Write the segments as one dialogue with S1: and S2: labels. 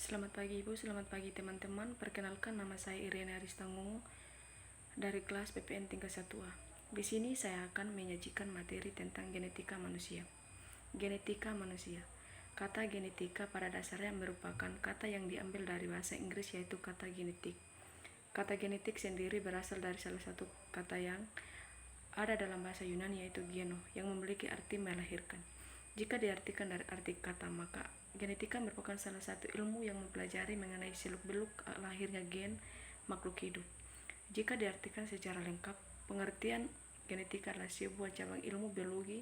S1: Selamat pagi Ibu, selamat pagi teman-teman. Perkenalkan, nama saya Irene Aristangungu dari kelas PPN tingkat 1A. Di sini saya akan menyajikan materi tentang genetika manusia. Genetika manusia. Kata genetika pada dasarnya merupakan kata yang diambil dari bahasa Inggris, yaitu kata genetik. Kata genetik sendiri berasal dari salah satu kata yang ada dalam bahasa Yunani, yaitu geno, yang memiliki arti melahirkan. Jika diartikan dari arti kata, maka genetika merupakan salah satu ilmu yang mempelajari mengenai seluk-beluk lahirnya gen makhluk hidup. Jika diartikan secara lengkap, pengertian genetika adalah sebuah cabang ilmu biologi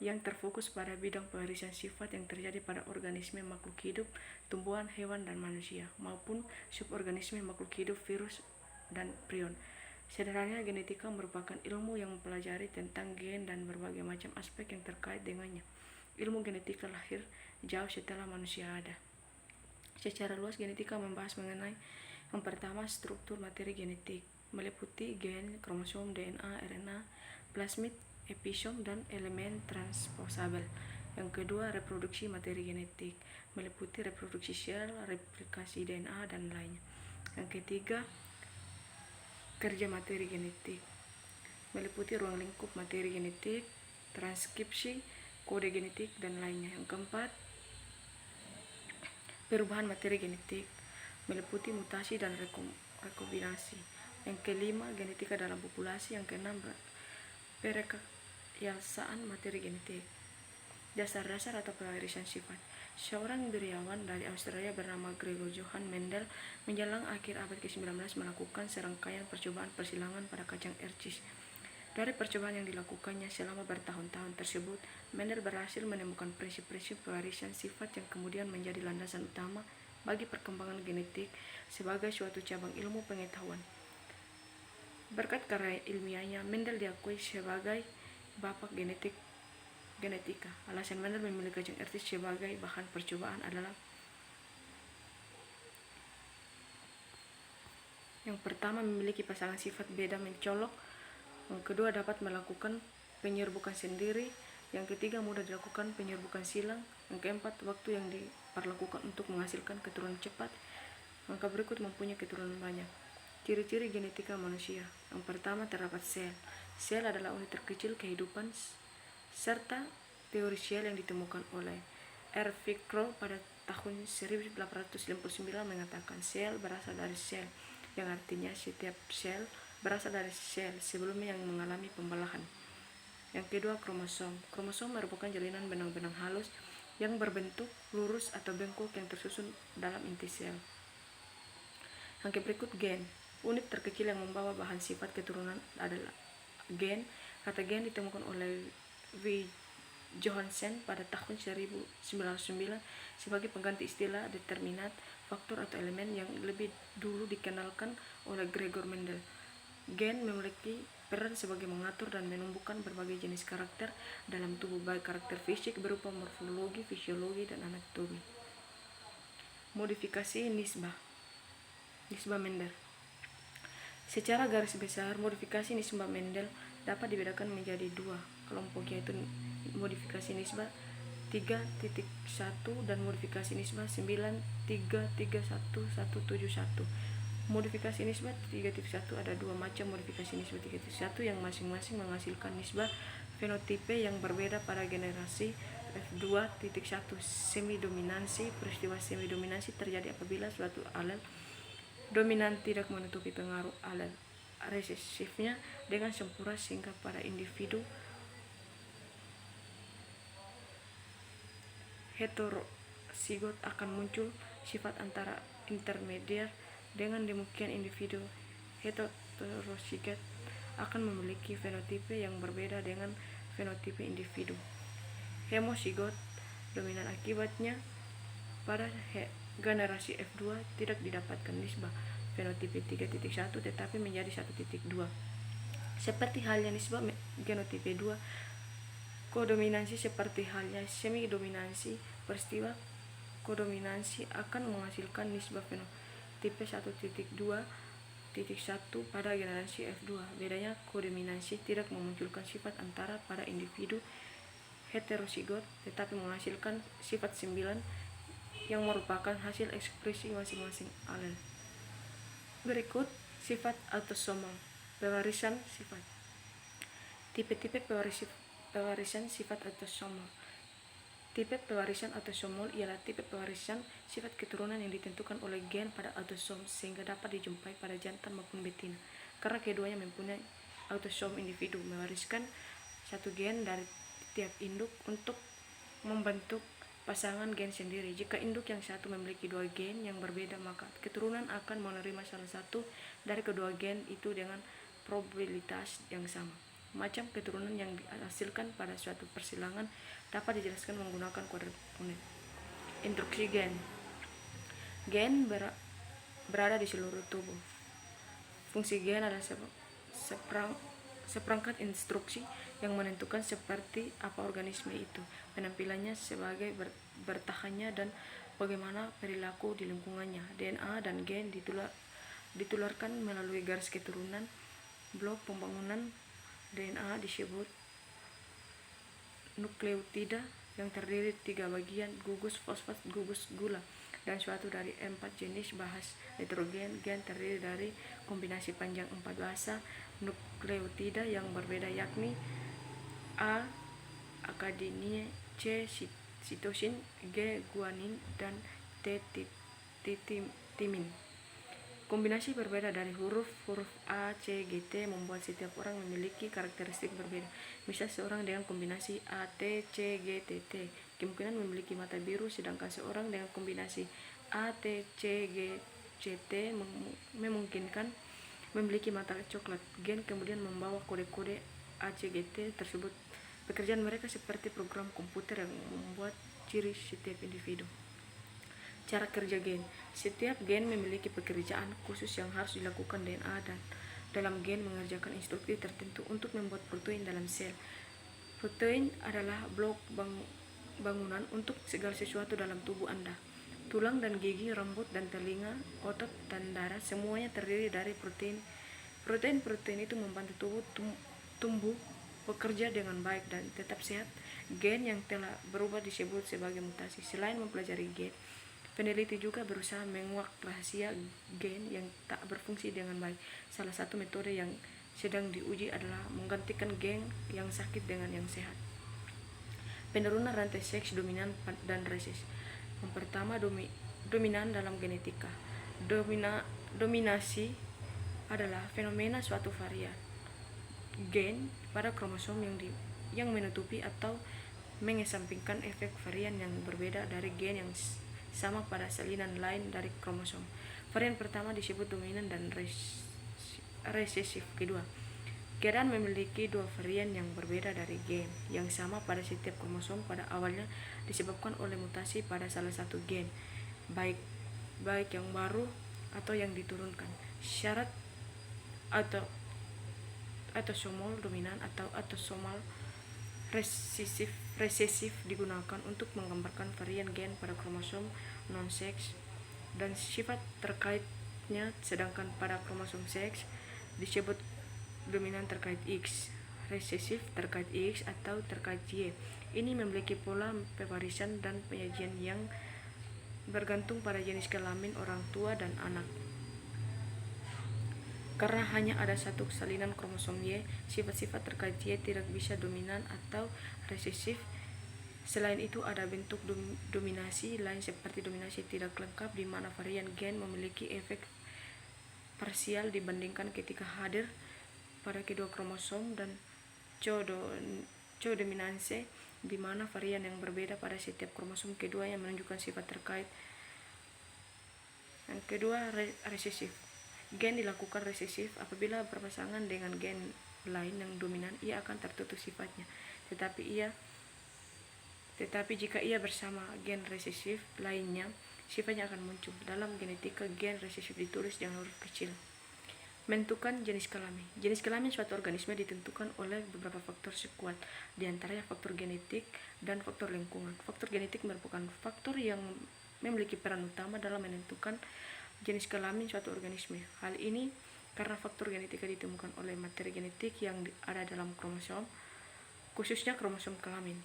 S1: yang terfokus pada bidang pewarisan sifat yang terjadi pada organisme makhluk hidup, tumbuhan, hewan, dan manusia, maupun suborganisme makhluk hidup, virus, dan prion. Sederhananya, genetika merupakan ilmu yang mempelajari tentang gen dan berbagai macam aspek yang terkait dengannya. Ilmu genetika lahir jauh setelah manusia ada. Secara luas, genetika membahas mengenai yang pertama, struktur materi genetik, meliputi gen, kromosom, DNA, RNA, plasmid, episom, dan elemen transposabel. Yang kedua, reproduksi materi genetik, meliputi reproduksi sel, replikasi DNA, dan lainnya. Yang ketiga, kerja materi genetik, meliputi ruang lingkup materi genetik, transkripsi, kode genetik, dan lainnya. Yang keempat, perubahan materi genetik, meliputi mutasi dan rekombinasi. Yang kelima, genetika dalam populasi. Yang keenam, perekayasaan materi genetik. Dasar-dasar atau pewarisan sifat. Seorang indriawan dari Australia bernama Gregor Johann Mendel menjelang akhir abad ke-19 melakukan serangkaian percobaan persilangan pada kacang ercis. Dari percobaan yang dilakukannya selama bertahun-tahun tersebut, Mendel berhasil menemukan prinsip-prinsip pewarisan sifat yang kemudian menjadi landasan utama bagi perkembangan genetik sebagai suatu cabang ilmu pengetahuan. Berkat karya ilmiahnya, Mendel diakui sebagai bapak genetika. Alasan Mendel memilih kacang ercis sebagai bahan percobaan adalah: yang pertama, memiliki pasangan sifat beda mencolok. Yang kedua, dapat melakukan penyerbukan sendiri. Yang ketiga, mudah dilakukan penyerbukan silang. Yang keempat, waktu yang diperlakukan untuk menghasilkan keturunan cepat. Maka berikut mempunyai keturunan banyak. Ciri-ciri genetika manusia. Yang pertama, terdapat sel. Sel adalah unit terkecil kehidupan, serta teori sel yang ditemukan oleh R. Crowe pada tahun 1859 mengatakan sel berasal dari sel, yang artinya setiap sel berasal dari sel sebelumnya yang mengalami pembelahan. Yang kedua, kromosom. Kromosom merupakan jalinan benang-benang halus yang berbentuk lurus atau bengkok yang tersusun dalam inti sel. Yang berikut, gen. Unit terkecil yang membawa bahan sifat keturunan adalah gen. Kata gen ditemukan oleh W. Johansen pada tahun 1909 sebagai pengganti istilah determinat, faktor atau elemen yang lebih dulu dikenalkan oleh Gregor Mendel. Gen memiliki peran sebagai mengatur dan menumbuhkan berbagai jenis karakter dalam tubuh, baik karakter fisik berupa morfologi, fisiologi, dan anatomi. Modifikasi nisbah Mendel. Secara garis besar, modifikasi nisbah Mendel dapat dibedakan menjadi dua kelompok, yaitu modifikasi nisbah 3.1 dan modifikasi nisbah 9.331.171. Modifikasi nisbah 3.1 ada dua macam modifikasi nisbah 3.1 yang masing-masing menghasilkan nisbah fenotipe yang berbeda pada generasi F2.1. Semidominansi. Peristiwa semidominansi terjadi apabila suatu alel dominan tidak menutupi pengaruh alel resesifnya dengan sempurna, sehingga pada individu heterozigot akan muncul sifat antara intermediar. Dengan demikian, individu heterozigot akan memiliki fenotipe yang berbeda dengan fenotipe individu homozigot dominan. Akibatnya, pada generasi F2 tidak didapatkan nisbah fenotipe 3.1 tetapi menjadi 1.2. Seperti halnya nisbah genotipe 2, kodominansi seperti halnya semidominansi. Peristiwa kodominansi akan menghasilkan nisbah fenotipe 1.2.1 pada generasi F2. Bedanya, kodominansi tidak memunculkan sifat antara pada individu heterozigot tetapi menghasilkan sifat 9 yang merupakan hasil ekspresi masing-masing alel. Berikut sifat autosomal, pewarisan sifat. Tipe-tipe pewarisan sifat autosomal. Tipe pewarisan autosomal ialah tipe pewarisan sifat keturunan yang ditentukan oleh gen pada autosom sehingga dapat dijumpai pada jantan maupun betina. Karena keduanya mempunyai autosom, individu mewariskan satu gen dari tiap induk untuk membentuk pasangan gen sendiri. Jika induk yang satu memiliki dua gen yang berbeda, maka keturunan akan menerima salah satu dari kedua gen itu dengan probabilitas yang sama. Macam keturunan yang dihasilkan pada suatu persilangan dapat dijelaskan menggunakan kuadrat-kunet. Instruksi gen. Gen berada di seluruh tubuh. Fungsi gen adalah seperangkat instruksi yang menentukan seperti apa organisme itu, penampilannya sebagai bertahannya, dan bagaimana perilaku di lingkungannya. DNA dan gen ditularkan melalui garis keturunan. Blok pembangunan DNA disebut nukleotida yang terdiri 3 bagian, gugus fosfat, gugus gula, dan suatu dari 4 jenis bahas nitrogen. Gen terdiri dari kombinasi panjang 4 bahasa nukleotida yang berbeda, yakni A. adenine, C. sitosin, G. guanin, dan T. timin. Kombinasi berbeda dari huruf A, C, G, T membuat setiap orang memiliki karakteristik berbeda. Misal seorang dengan kombinasi A, T, C, G, T, T kemungkinan memiliki mata biru, sedangkan seorang dengan kombinasi A, T, C, G, C, T memungkinkan memiliki mata coklat. Gen kemudian membawa kode-kode A, C, G, T tersebut. Pekerjaan mereka seperti program komputer yang membuat ciri setiap individu. Cara kerja gen. Setiap gen memiliki pekerjaan khusus yang harus dilakukan DNA, dan dalam gen mengerjakan instruksi tertentu untuk membuat protein dalam sel. Protein adalah blok bangunan untuk segala sesuatu dalam tubuh Anda. Tulang dan gigi, rambut dan telinga, otot dan darah, semuanya terdiri dari protein. Protein itu membantu tubuh tumbuh, bekerja dengan baik dan tetap sehat. Gen yang telah berubah disebut sebagai mutasi. Selain mempelajari gen, peneliti juga berusaha menguak rahasia gen yang tak berfungsi dengan baik. Salah satu metode yang sedang diuji adalah menggantikan gen yang sakit dengan yang sehat. Penurunan rantai seks dominan dan resesi. Yang pertama, dominan dalam genetika. Dominasi adalah fenomena suatu varian gen pada kromosom yang menutupi atau mengesampingkan efek varian yang berbeda dari gen yang sama pada salinan lain dari kromosom. Varian pertama disebut dominan dan resesif. Kedua, keadaan memiliki dua varian yang berbeda dari gen yang sama pada setiap kromosom pada awalnya disebabkan oleh mutasi pada salah satu gen, baik yang baru atau yang diturunkan. Syarat autosomal dominan atau autosomal resesif digunakan untuk menggambarkan varian gen pada kromosom non-seks dan sifat terkaitnya, sedangkan pada kromosom seks disebut dominan terkait X, resesif terkait X atau terkait Y. Ini memiliki pola pewarisan dan penyajian yang bergantung pada jenis kelamin orang tua dan anak. Karena hanya ada satu salinan kromosom Y, sifat-sifat terkait Y tidak bisa dominan atau resesif. Selain itu, ada bentuk dominasi lain seperti dominasi tidak lengkap, di mana varian gen memiliki efek parsial dibandingkan ketika hadir pada kedua kromosom, dan codominansi, di mana varian yang berbeda pada setiap kromosom kedua yang menunjukkan sifat terkait. Yang kedua, resesif. Gen dilakukan resesif apabila berpasangan dengan gen lain yang dominan, ia akan tertutup sifatnya. Tetapi jika ia bersama gen resesif lainnya, sifatnya akan muncul. Dalam genetika, gen resesif ditulis dengan huruf kecil. Menentukan jenis kelamin. Jenis kelamin suatu organisme ditentukan oleh beberapa faktor sekuat, di antaranya faktor genetik dan faktor lingkungan. Faktor genetik merupakan faktor yang memiliki peran utama dalam menentukan jenis kelamin suatu organisme. Hal ini karena faktor genetika ditemukan oleh materi genetik yang ada dalam kromosom, khususnya kromosom kelamin.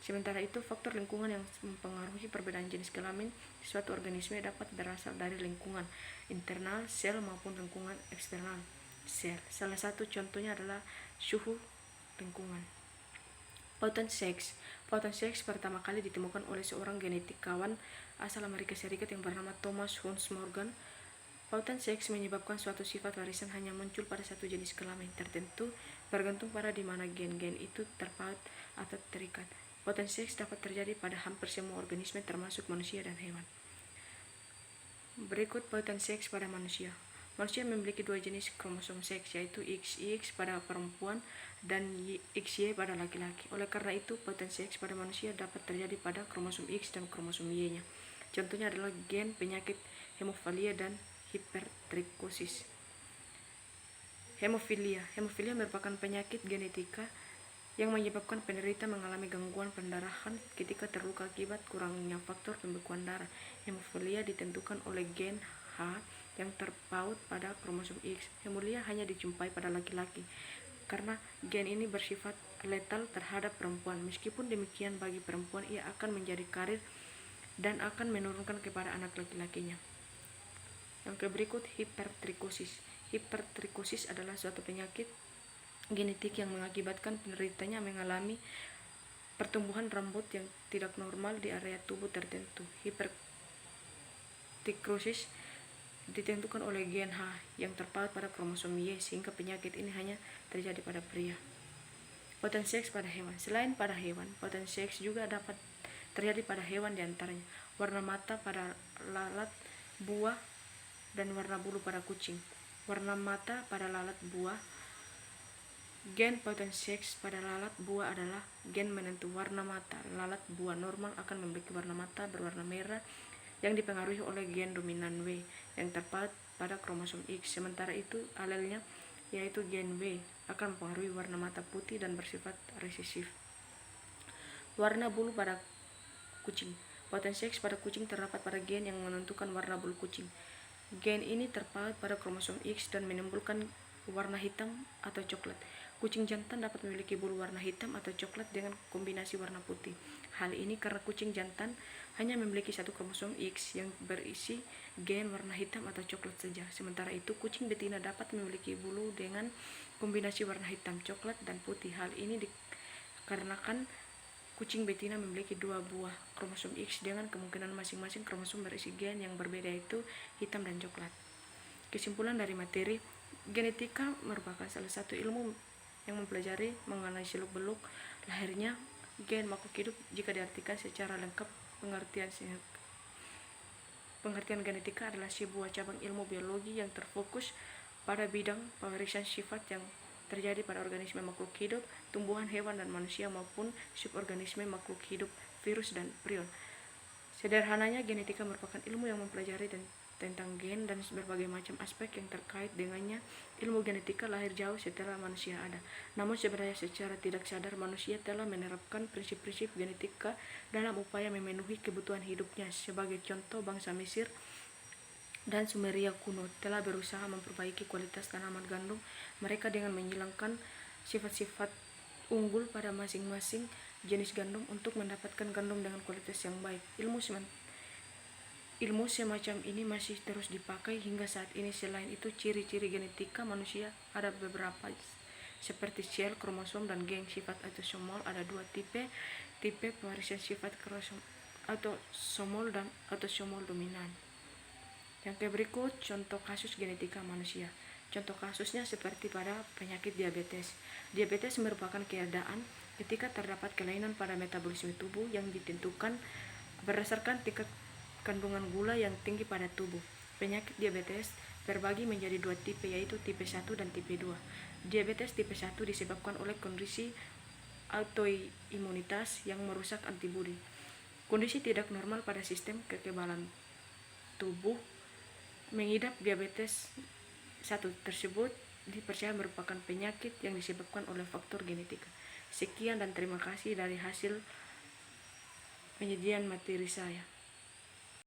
S1: Sementara itu, faktor lingkungan yang mempengaruhi perbedaan jenis kelamin di suatu organisme dapat berasal dari lingkungan internal sel maupun lingkungan eksternal sel. Salah satu contohnya adalah suhu lingkungan. Pautan seks. Pautan seks pertama kali ditemukan oleh seorang genetikawan asal Amerika Serikat yang bernama Thomas Hunt Morgan. Pautan seks menyebabkan suatu sifat warisan hanya muncul pada satu jenis kelamin tertentu, bergantung pada di mana gen-gen itu terpaut atau terikat. Pautan seks dapat terjadi pada hampir semua organisme termasuk manusia dan hewan. Berikut pautan seks pada manusia. Manusia memiliki dua jenis kromosom seks, yaitu XX pada perempuan dan XY pada laki-laki. Oleh karena itu, pautan seks pada manusia dapat terjadi pada kromosom X dan kromosom Y-nya. Contohnya adalah gen penyakit hemofilia dan hipertrikosis. Hemofilia merupakan penyakit genetika yang menyebabkan penderita mengalami gangguan pendarahan ketika terluka akibat kurangnya faktor pembekuan darah. Hemofilia ditentukan oleh gen H yang terpaut pada kromosom X. Hemofilia hanya dijumpai pada laki-laki karena gen ini bersifat letal terhadap perempuan. Meskipun demikian, bagi perempuan ia akan menjadi karir dan akan menurunkan kepada anak laki-lakinya. Yang berikut, hipertrikosis. Hipertrikosis adalah suatu penyakit genetik yang mengakibatkan penderitanya mengalami pertumbuhan rambut yang tidak normal di area tubuh tertentu. Hipertrikosis ditentukan oleh gen H yang terpaut pada kromosom Y, sehingga penyakit ini hanya terjadi pada pria. Pautan seks pada hewan. Selain pada hewan, pautan seks juga dapat terjadi pada hewan, diantaranya warna mata pada lalat, buah, dan warna bulu pada kucing. Warna mata pada lalat buah. Gen pautan seks pada lalat buah adalah gen menentu warna mata. Lalat buah normal akan memiliki warna mata berwarna merah yang dipengaruhi oleh gen dominan W yang terpaut pada kromosom X. Sementara itu, alelnya yaitu gen W akan mempengaruhi warna mata putih dan bersifat resesif. Warna bulu pada kucing. Pautan seks pada kucing terdapat pada gen yang menentukan warna bulu kucing. Gen ini terpaut pada kromosom X dan menimbulkan warna hitam atau coklat. Kucing jantan dapat memiliki bulu warna hitam atau coklat dengan kombinasi warna putih. Hal ini karena kucing jantan hanya memiliki satu kromosom X yang berisi gen warna hitam atau coklat saja. Sementara itu, kucing betina dapat memiliki bulu dengan kombinasi warna hitam, coklat, dan putih. Hal ini dikarenakan kucing betina memiliki dua buah kromosom X dengan kemungkinan masing-masing kromosom berisi gen yang berbeda, yaitu hitam dan coklat. Kesimpulan dari materi, genetika merupakan salah satu ilmu yang mempelajari mengenai seluk-beluk lahirnya gen makhluk hidup. Jika diartikan secara lengkap, pengertian genetika adalah sebuah cabang ilmu biologi yang terfokus pada bidang pewarisan sifat yang terjadi pada organisme makhluk hidup, tumbuhan, hewan, dan manusia maupun suborganisme makhluk hidup, virus, dan prion. Sederhananya, genetika merupakan ilmu yang mempelajari tentang gen dan berbagai macam aspek yang terkait dengannya. Ilmu genetika lahir jauh setelah manusia ada. Namun sebenarnya secara tidak sadar manusia telah menerapkan prinsip-prinsip genetika dalam upaya memenuhi kebutuhan hidupnya. Sebagai contoh, bangsa Mesir dan Sumeria kuno telah berusaha memperbaiki kualitas tanaman gandum mereka dengan menghilangkan sifat-sifat unggul pada masing-masing jenis gandum untuk mendapatkan gandum dengan kualitas yang baik. Ilmu semacam ini masih terus dipakai hingga saat ini. Selain itu, ciri-ciri genetika manusia ada beberapa, seperti sel, kromosom, dan gen. Sifat autosomal ada dua tipe pewarisan sifat kromosom autosomal dan autosomal dominan. Yang berikut contoh kasus genetika manusia. Contoh kasusnya seperti pada penyakit diabetes. Diabetes merupakan keadaan ketika terdapat kelainan pada metabolisme tubuh yang ditentukan berdasarkan tingkat kandungan gula yang tinggi pada tubuh. Penyakit diabetes terbagi menjadi dua tipe, yaitu tipe 1 dan tipe 2. Diabetes tipe 1 disebabkan oleh kondisi autoimunitas yang merusak antibodi. Kondisi tidak normal pada sistem kekebalan tubuh. Mengidap diabetes 1 tersebut dipercaya merupakan penyakit yang disebabkan oleh faktor genetika. Sekian dan terima kasih dari hasil penyajian materi saya.